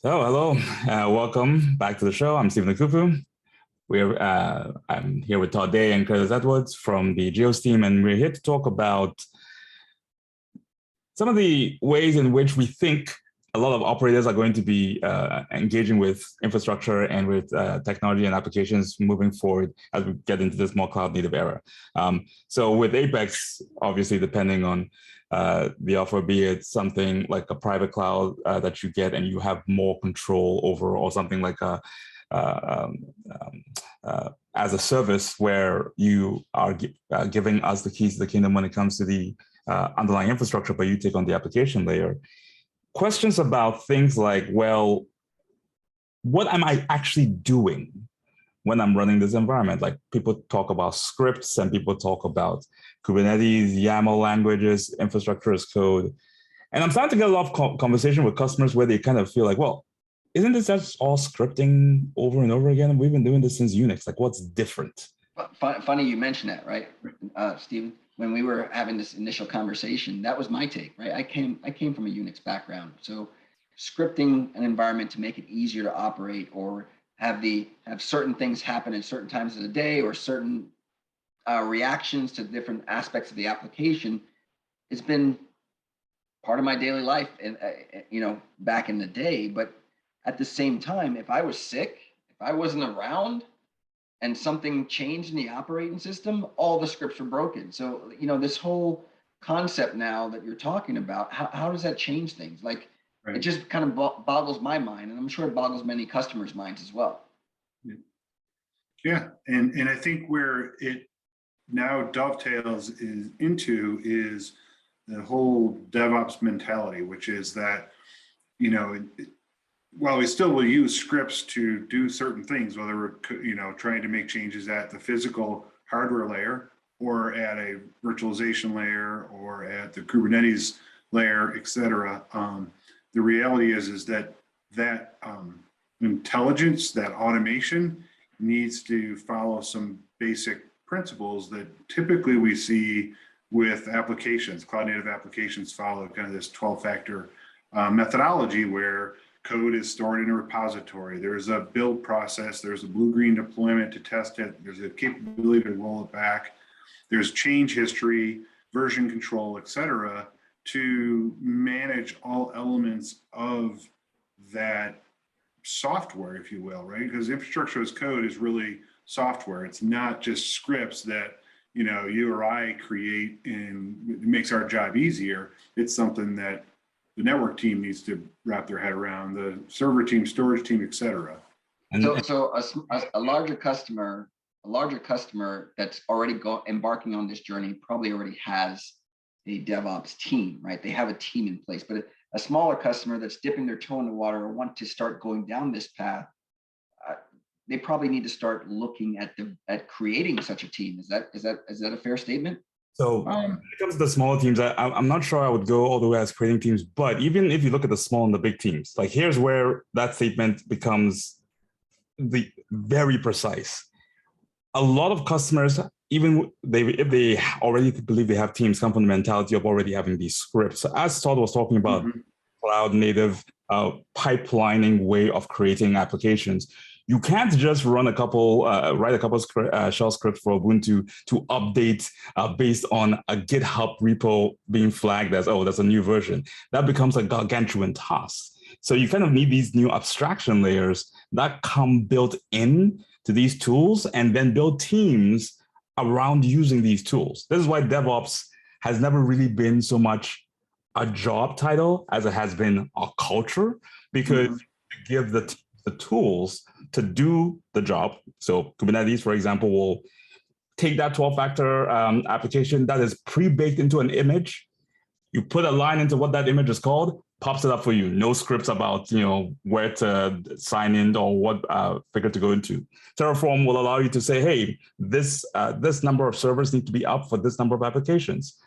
So, hello, welcome back to the show. I'm Stephen Akufu. I'm here with Todd Day and Curtis Edwards from the Geos team, and we're here to talk about some of the ways in which we think a lot of operators are going to be engaging with infrastructure and with technology and applications moving forward as we get into this more cloud native era. So with Apex, obviously, depending on the offer, be it something like a private cloud that you get and you have more control over, or something like a as a service where you are giving us the keys to the kingdom when it comes to the underlying infrastructure, but you take on the application layer. Questions about things like, well, what am I actually doing when I'm running this environment? Like, people talk about scripts and people talk about Kubernetes, YAML languages, infrastructure as code. And I'm starting to get a lot of conversation with customers where they kind of feel like, well, isn't this just all scripting over and over again? We've been doing this since Unix. Like, what's different? Funny you mentioned that, right, Stephen? When we were having this initial conversation, that was my take, right? I came from a Unix background, so scripting an environment to make it easier to operate, or have certain things happen at certain times of the day, or certain reactions to different aspects of the application, it's been part of my daily life, and back in the day. But at the same time, if I was sick, if I wasn't around, and something changed in the operating system, all the scripts were broken. So, this whole concept now that you're talking about, how does that change things? Like, right. It just kind of boggles my mind, and I'm sure it boggles many customers' minds as well. Yeah, and I think where it now dovetails into is the whole DevOps mentality, which is that, while we still will use scripts to do certain things, whether we're trying to make changes at the physical hardware layer, or at a virtualization layer, or at the Kubernetes layer, et cetera, the reality is that intelligence, that automation, needs to follow some basic principles that typically we see with applications. Cloud native applications follow kind of this 12-factor methodology where code is stored in a repository. There's a build process. There's a blue-green deployment to test it. There's a capability to roll it back. There's change history, version control, et cetera, to manage all elements of that software, if you will, right? Because infrastructure as code is really software. It's not just scripts that you or I create and it makes our job easier. It's something that the network team needs to wrap their head around, the server team, storage team, et cetera. So a larger customer that's already embarking on this journey probably already has a DevOps team, right? They have a team in place. But a smaller customer that's dipping their toe in the water or want to start going down this path, they probably need to start looking at creating such a team. Is that a fair statement? So when it comes to the smaller teams, I'm not sure I would go all the way as creating teams, but even if you look at the small and the big teams, like, here's where that statement becomes very precise. A lot of customers, even if they already believe they have teams, come from the mentality of already having these scripts. So as Todd was talking about, cloud native pipelining way of creating applications, you can't just write a couple shell scripts for Ubuntu to update based on a GitHub repo being flagged as, oh, that's a new version. That becomes a gargantuan task. So you kind of need these new abstraction layers that come built in to these tools, and then build teams around using these tools. This is why DevOps has never really been so much a job title as it has been a culture, because you give the tools to do the job. So Kubernetes, for example, will take that 12-factor application that is pre-baked into an image. You put a line into what that image is called, pops it up for you. No scripts about where to sign in or what figure to go into. Terraform will allow you to say, hey, this number of servers need to be up for this number of applications.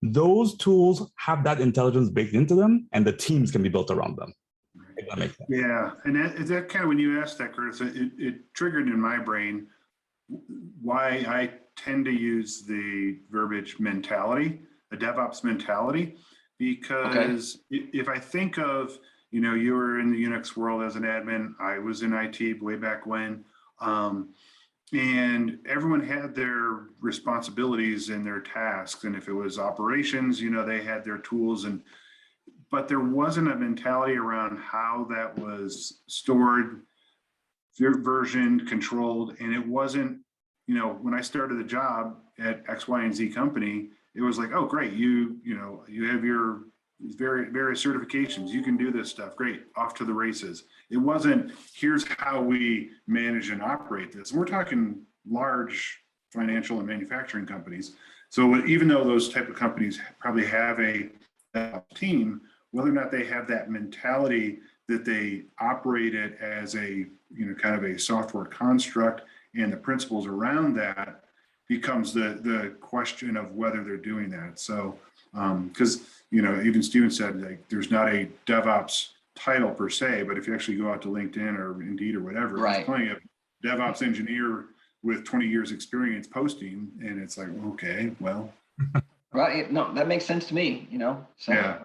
Those tools have that intelligence baked into them, and the teams can be built around them. If that makes sense. Yeah, and that kind of, when you asked that, Curtis, it triggered in my brain why I tend to use the verbiage mentality, the DevOps mentality, because if I think of, You know, you were in the Unix world as an admin. I was in IT way back when. And everyone had their responsibilities and their tasks. And if it was operations, you know, they had their tools, but there wasn't a mentality around how that was stored, versioned, controlled. And it wasn't, you know, when I started the job at X, Y, and Z company, it was like, oh, great, you know, you have your various certifications, you can do this stuff, great, off to the races. It wasn't, here's how we manage and operate this. We're talking large financial and manufacturing companies. So even though those type of companies probably have a team, whether or not they have that mentality that they operate it as a, you know, kind of a software construct, and the principles around that becomes the question of whether they're doing that. So, because, you know, even Steven said, like, there's not a DevOps title per se, but if you actually go out to LinkedIn or Indeed or whatever, there's plenty of DevOps engineer with 20 years experience posting, and it's like, okay, well. Right, no, that makes sense to me, you know, so. Yeah.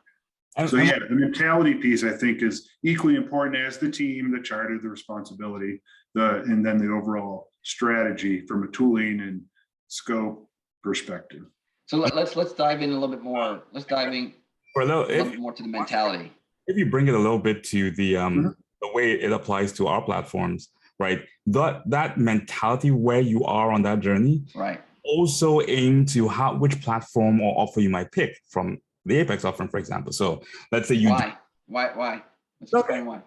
So yeah, the mentality piece, I think, is equally important as the team, the charter, the responsibility, and then the overall strategy from a tooling and scope perspective. So let's dive in a little bit more. Let's dive in a little bit more to the mentality. If you bring it a little bit to the way it applies to our platforms, right? That mentality where you are on that journey, right? Also aim to which platform or offer you might pick from the Apex offering, for example. So let's say you why? Let's explain why.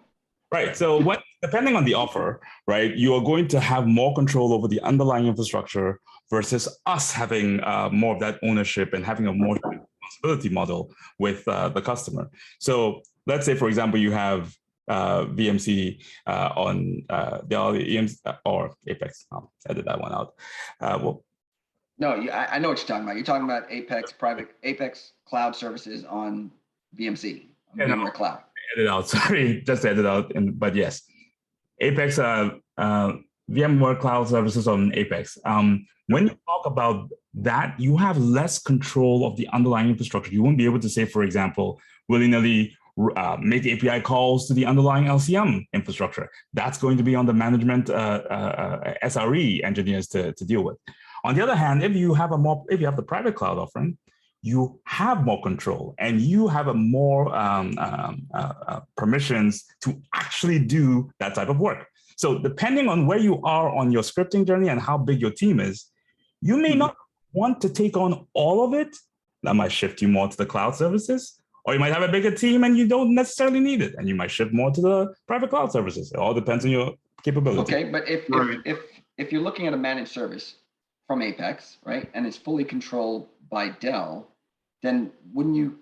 Right. So depending on the offer, right, you are going to have more control over the underlying infrastructure versus us having more of that ownership and having a more responsibility model with the customer. So let's say, for example, you have VMC on Dell or Apex. I'll edit that one out. No, I know what you're talking about. You're talking about Apex Cloud Services on VMC, VMware Cloud. Edit out, sorry, just edit out. But yes, Apex, VMware Cloud Services on Apex. When you talk about that, you have less control of the underlying infrastructure. You won't be able to say, for example, willy-nilly make API calls to the underlying LCM infrastructure. That's going to be on the management SRE engineers to deal with. On the other hand, if you have the private cloud offering, you have more control and you have a more permissions to actually do that type of work. So depending on where you are on your scripting journey and how big your team is, you may not want to take on all of it. That might shift you more to the cloud services, or you might have a bigger team and you don't necessarily need it, and you might shift more to the private cloud services. It all depends on your capability. Okay, but if you're looking at a managed service from Apex, right, and it's fully controlled by Dell, then wouldn't you,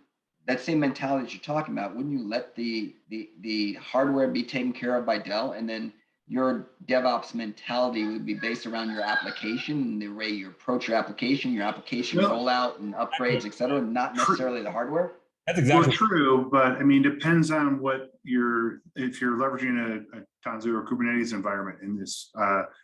that same mentality that you're talking about, wouldn't you let the hardware be taken care of by Dell, and then your DevOps mentality would be based around your application and the way you approach your application rollout and upgrades, et cetera, not necessarily the hardware? That's exactly true, but I mean, depends on what if you're leveraging a Tanzu or Kubernetes environment in this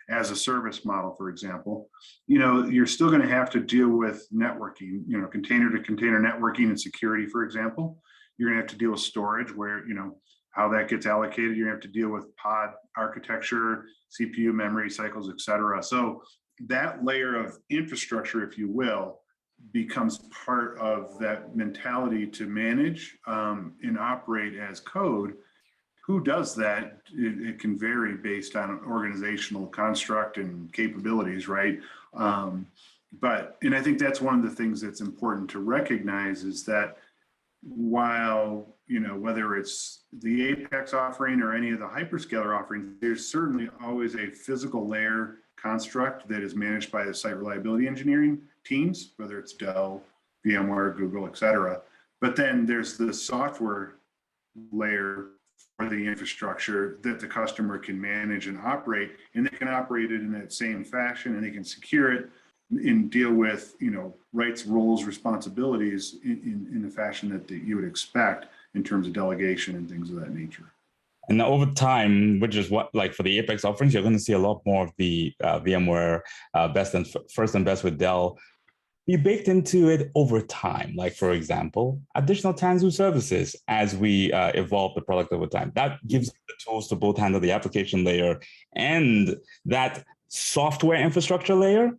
as a service model, for example, you know, you're still going to have to deal with networking, you know, container to container networking and security, for example. You're going to have to deal with storage, where, you know, how that gets allocated. You're going to have to deal with pod architecture, CPU, memory cycles, et cetera. So that layer of infrastructure, if you will, becomes part of that mentality to manage and operate as code. Who does that? It can vary based on an organizational construct and capabilities, right? And I think that's one of the things that's important to recognize is that while, you know, whether it's the Apex offering or any of the hyperscaler offerings, there's certainly always a physical layer construct that is managed by the site reliability engineering teams, whether it's Dell, VMware, Google, et cetera. But then there's the software layer for the infrastructure that the customer can manage and operate, and they can operate it in that same fashion, and they can secure it and deal with, you know, rights, roles, responsibilities in the fashion that you would expect in terms of delegation and things of that nature. And over time, which is what, like for the Apex offerings, you're going to see a lot more of the VMware first and best with Dell be baked into it over time. Like, for example, additional Tanzu services as we evolve the product over time. That gives you the tools to both handle the application layer and that software infrastructure layer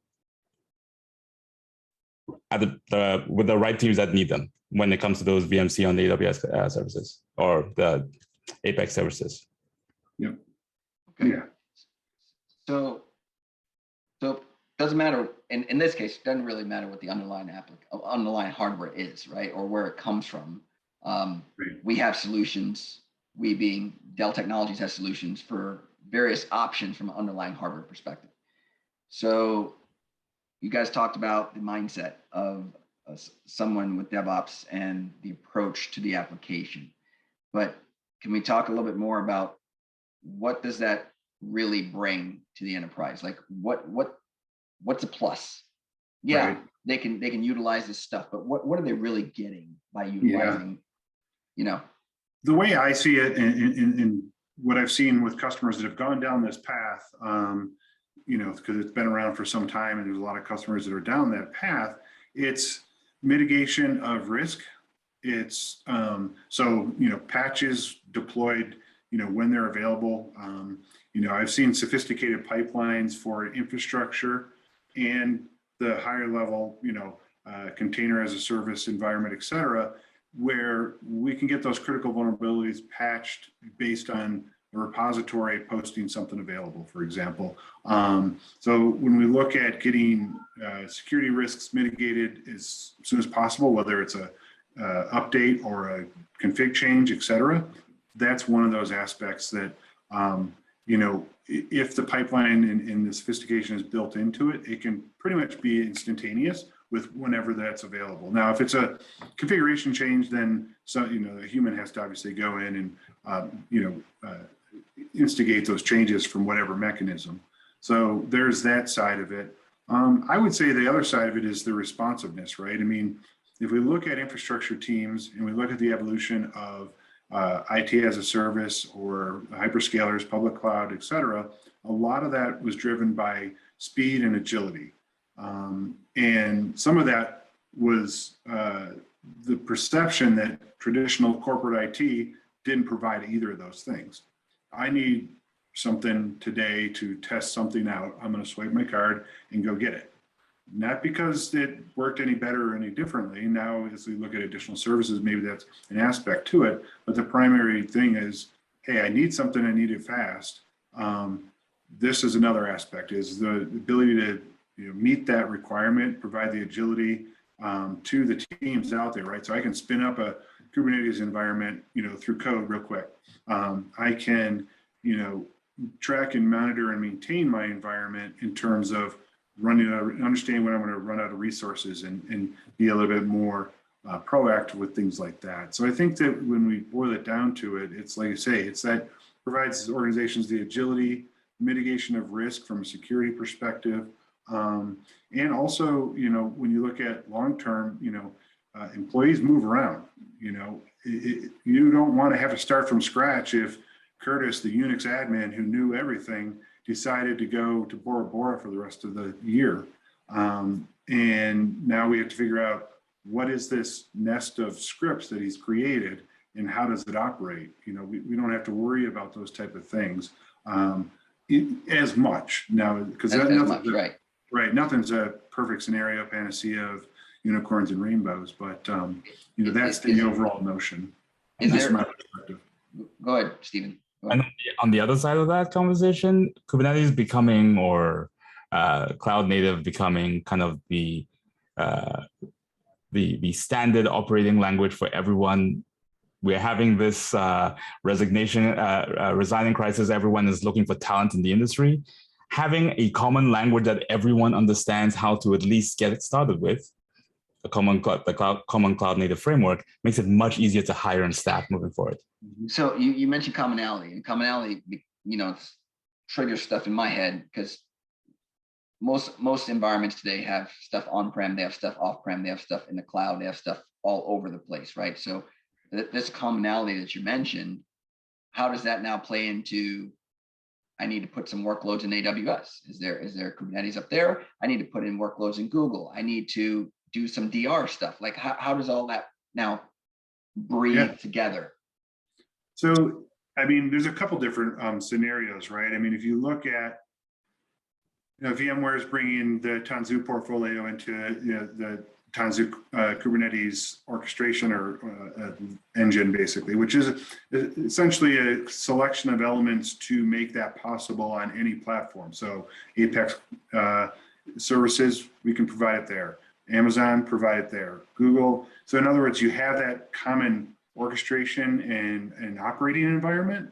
at with the right teams that need them when it comes to those VMC on the AWS services or the Apex services. Yep. Okay. Yeah. So doesn't matter in this case. It doesn't really matter what the underlying hardware is, right, or where it comes from. Right. We have solutions. We being Dell Technologies has solutions for various options from an underlying hardware perspective. So you guys talked about the mindset of someone with DevOps and the approach to the application, but can we talk a little bit more about what does that really bring to the enterprise? Like what's a plus? Yeah, Right. they can utilize this stuff, but what are they really getting by utilizing? The way I see it, in what I've seen with customers that have gone down this path, because it's been around for some time and there's a lot of customers that are down that path, it's mitigation of risk. It's patches deployed, when they're available. I've seen sophisticated pipelines for infrastructure and the higher level, container as a service environment, et cetera, where we can get those critical vulnerabilities patched based on a repository posting something available, for example. So when we look at getting security risks mitigated as soon as possible, whether it's a update or a config change, et cetera, that's one of those aspects that, if the pipeline and the sophistication is built into it, it can pretty much be instantaneous with whenever that's available. Now, if it's a configuration change, then the human has to obviously go in and instigate those changes from whatever mechanism. So there's that side of it. I would say the other side of it is the responsiveness, right? I mean, if we look at infrastructure teams and we look at the evolution of IT as a service or hyperscalers, public cloud, et cetera, a lot of that was driven by speed and agility. And some of that was the perception that traditional corporate IT didn't provide either of those things. I need something today to test something out. I'm going to swipe my card and go get it. Not because it worked any better or any differently. Now, as we look at additional services, maybe that's an aspect to it. But the primary thing is, hey, I need something, I need it fast. This is another aspect, is the ability to meet that requirement, provide the agility to the teams out there, right? So I can spin up a Kubernetes environment, through code real quick. I can, track and monitor and maintain my environment in terms of understand when I'm going to run out of resources and be a little bit more proactive with things like that. So I think that when we boil it down to it, it's like I say, it's that provides organizations the agility, mitigation of risk from a security perspective. And also, when you look at long-term, employees move around, you don't want to have to start from scratch if Curtis, the Unix admin who knew everything, decided to go to Bora Bora for the rest of the year. And now we have to figure out what is this nest of scripts that he's created and how does it operate? We don't have to worry about those type of things as much now, because right. Right, nothing's a perfect scenario, panacea of unicorns and rainbows, but that's the overall notion. That's my perspective. Go ahead, Stephen. Go ahead. And on the other side of that conversation, Kubernetes becoming or cloud native becoming kind of the standard operating language for everyone. We're having this resigning crisis. Everyone is looking for talent in the industry. Having a common language that everyone understands how to at least get it started with, the common cloud native framework, makes it much easier to hire and staff moving forward. So you mentioned commonality, and commonality, triggers stuff in my head because most environments today have stuff on-prem, they have stuff off-prem, they have stuff in the cloud, they have stuff all over the place, right? So this commonality that you mentioned, how does that now play into I need to put some workloads in AWS. Is there Kubernetes up there? I need to put in workloads in Google. I need to do some DR stuff. Like how does all that now breathe together? So, I mean, there's a couple different scenarios, right? I mean, if you look at, VMware is bringing the Tanzu portfolio into the Tanzu Kubernetes orchestration or engine, basically, which is essentially a selection of elements to make that possible on any platform. So Apex services, we can provide it there. Amazon, provide it there. Google. So in other words, you have that common orchestration and operating environment,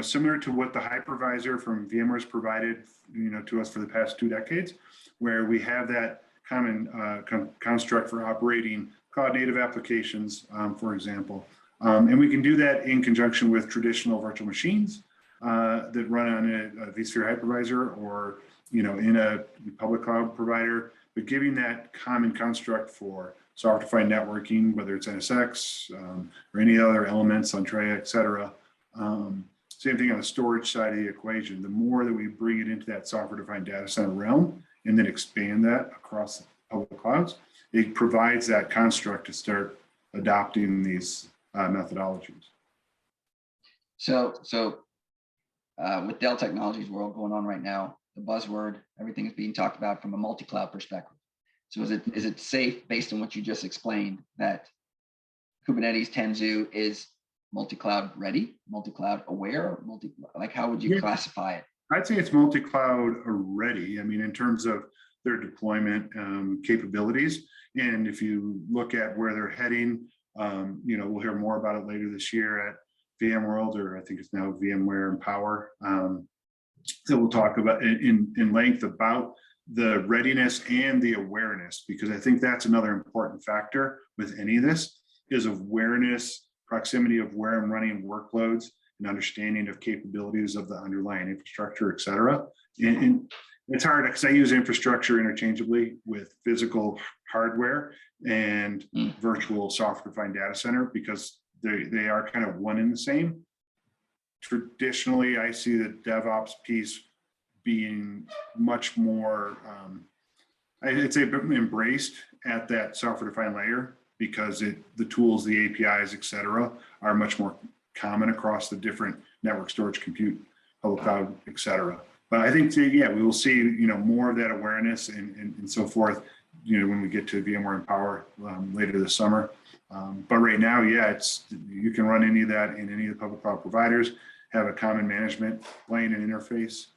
similar to what the hypervisor from VMware has provided, to us for the past 2 decades, where we have that common construct for operating cloud native applications, for example. And we can do that in conjunction with traditional virtual machines that run on a vSphere hypervisor or, in a public cloud provider, but giving that common construct for software-defined networking, whether it's NSX or any other elements, Entrea, et cetera. Same thing on the storage side of the equation. The more that we bring it into that software-defined data center realm and then expand that across public clouds, it provides that construct to start adopting these methodologies. So with Dell Technologies world going on right now, the buzzword, everything is being talked about from a multi-cloud perspective. So is it safe, based on what you just explained, that Kubernetes Tanzu is multi-cloud ready, multi-cloud aware, like how would you classify it? I'd say it's multi-cloud ready. I mean, in terms of their deployment capabilities. And if you look at where they're heading, we'll hear more about it later this year at VMworld, or I think it's now VMware Empower. So we'll talk about in length about the readiness and the awareness, because I think that's another important factor with any of this is awareness, proximity of where I'm running workloads, and understanding of capabilities of the underlying infrastructure, et cetera. And it's hard because I use infrastructure interchangeably with physical hardware and virtual software-defined data center, because they are kind of one and the same. Traditionally, I see the DevOps piece being much more, I'd say, embraced at that software-defined layer, because the tools, the APIs, et cetera, are much more common across the different network, storage, compute, public cloud, et cetera. But I think, we will see, more of that awareness and so forth, when we get to VMware Empower later this summer. But right now, you can run any of that in any of the public cloud providers, have a common management plane and interface.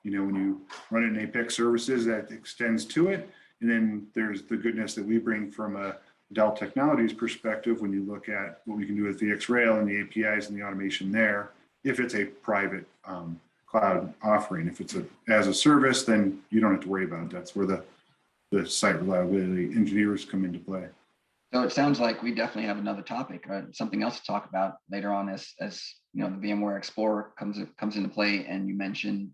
When you run it in Apex services, that extends to it. And then there's the goodness that we bring from a Dell Technologies perspective when you look at what we can do with VxRail and the APIs and the automation there, if it's a private cloud offering. If it's as a service, then you don't have to worry about it. That's where the site reliability engineers come into play. So it sounds like we definitely have another topic, right? Something else to talk about later on as the VMware Explorer comes into play, and you mentioned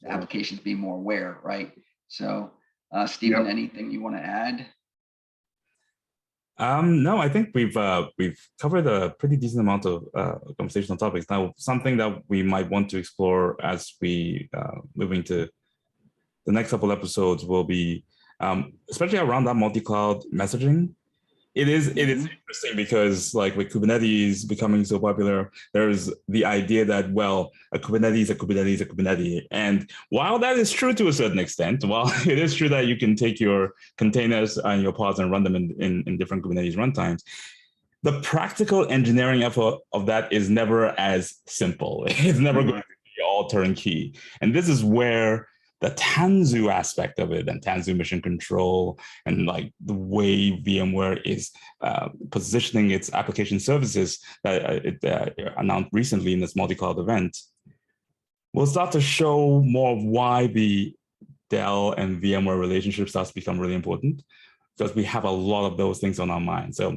applications being more aware, right? So Stephen, anything you want to add? No, I think we've covered a pretty decent amount of conversational topics. Now, something that we might want to explore as we move into the next couple episodes will be, especially around that multi-cloud messaging. It is interesting because, like, with Kubernetes becoming so popular, there's the idea that, well, a Kubernetes is a Kubernetes is a Kubernetes. And while that is true to a certain extent, while it is true that you can take your containers and your pods and run them in different Kubernetes runtimes, the practical engineering effort of that is never as simple. It's never going to be all turnkey. And this is where the Tanzu aspect of it, and Tanzu mission control, and like the way VMware is positioning its application services that it announced recently in this multi-cloud event, will start to show more of why the Dell and VMware relationship starts to become really important, because we have a lot of those things on our mind. So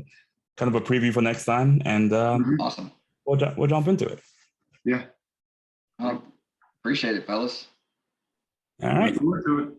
kind of a preview for next time, and awesome. We'll jump into it. Yeah. Appreciate it, fellas. All right. Look forward to it.